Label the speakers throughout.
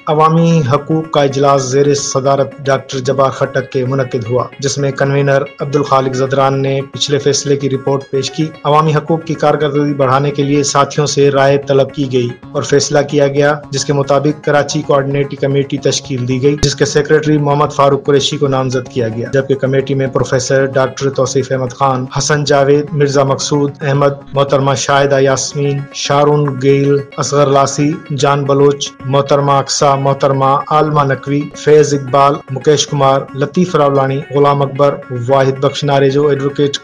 Speaker 1: عوامی حقوق کا اجلاس زیر صدارت ڈاکٹر جبار خٹک کے منعقد ہوا، جس میں کنوینر عبدالخالق زدران نے پچھلے فیصلے کی رپورٹ پیش کی۔ عوامی حقوق کی کارکردگی بڑھانے کے لیے ساتھیوں سے رائے طلب کی گئی اور فیصلہ کیا گیا، جس کے مطابق کراچی کوآرڈینیٹنگ کمیٹی تشکیل دی گئی، جس کے سیکریٹری محمد فاروق قریشی کو نامزد کیا گیا، جبکہ کمیٹی میں پروفیسر ڈاکٹر توصیف احمد خان، حسن جاوید، مرزا مقصود احمد، محترمہ شاہدہ یاسمین، شارون گیل، اصغر لاسی، جان بلوچ، محترمہ اقصیٰ، محترمہ عالمہ نقوی، فیض اقبال، مکیش کمار، لطیف راولانی، غلام اکبر، واحد بخش ناریجو، ایڈوکیٹ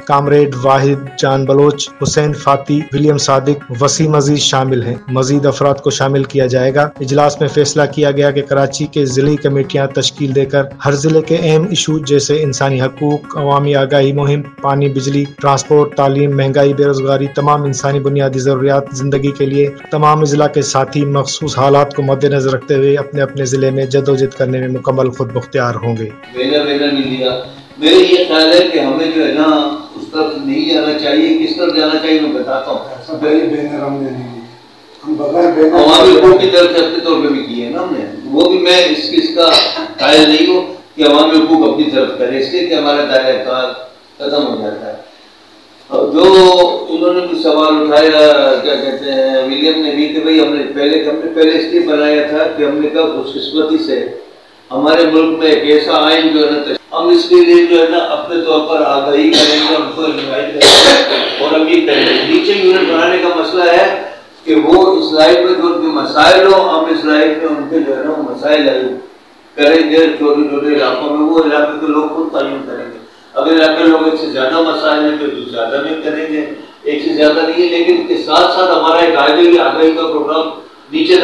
Speaker 1: کامریڈ واحد جان بلوچ، حسین فاتی، ولیم صادق، وسیم عزیز شامل ہیں۔ مزید افراد کو شامل کیا جائے گا۔ اجلاس میں فیصلہ کیا گیا کہ کراچی کے ضلعی کمیٹیاں تشکیل دے کر ہر ضلع کے اہم ایشو جیسے انسانی حقوق، عوامی آگاہی مہم، پانی، بجلی، ٹرانسپورٹ، تعلیم، مہنگائی، بے روزگاری، تمام انسانی بنیادی ضروریات زندگی کے لیے تمام اضلاع کے ساتھی مخصوص حالات کو مد نظر رکھتے ہوئے اپنے اپنے ضلع میں جدوجہد کرنے میں مکمل خود مختار ہوں گے۔
Speaker 2: میرے یہ خیال ہے کہ ہمیں جو ہے نا اس طرف نہیں جانا چاہیے، کس طرف جانا چاہیے میں بتاتا ہوں۔ عوامی حقوق کی طرف سے اپنے طور پہ بھی کی ہے نا ہم نے، وہ بھی میں اس کا قائل نہیں ہوں کہ عوامی حقوق اپنی طرف کرے، اس لیے کہ ہمارا دائرہ کار ختم ہو جاتا ہے۔ جو انہوں نے بھی سوال اٹھایا کیا کہتے ہیں ولیم نے بھی کہ بھئی ہم نے پہلے اس لیے بنایا تھا کہ ہم نے کہا خوش قسمتی سے ہمارے ملک میں ایک ایسا آئین جو ہے نا ہم اس کے لیے جو ہے نا اپنے طور پر آگاہی کریں گے، ان کو انوائٹ کریں گے اور ہم یہ کریں گے۔ نیچے یونٹ بنانے کا مسئلہ ہے کہ وہ اسرائیل میں جو ان کے مسائل ہوں، ہم اسرائیل میں ان کے جو ہے نا وہ مسائل حل کریں گے چھوٹے چھوٹے علاقوں میں، وہ علاقے کے لوگ خود تعین کریں گے۔ اگر علاقے لوگ ایک سے زیادہ مسائل ہیں تو زیادہ میں کریں گے، ایک سے زیادہ نہیں ہے، لیکن اس کے ساتھ ساتھ ہمارا ایک آگاہی کا پروگرام نیچے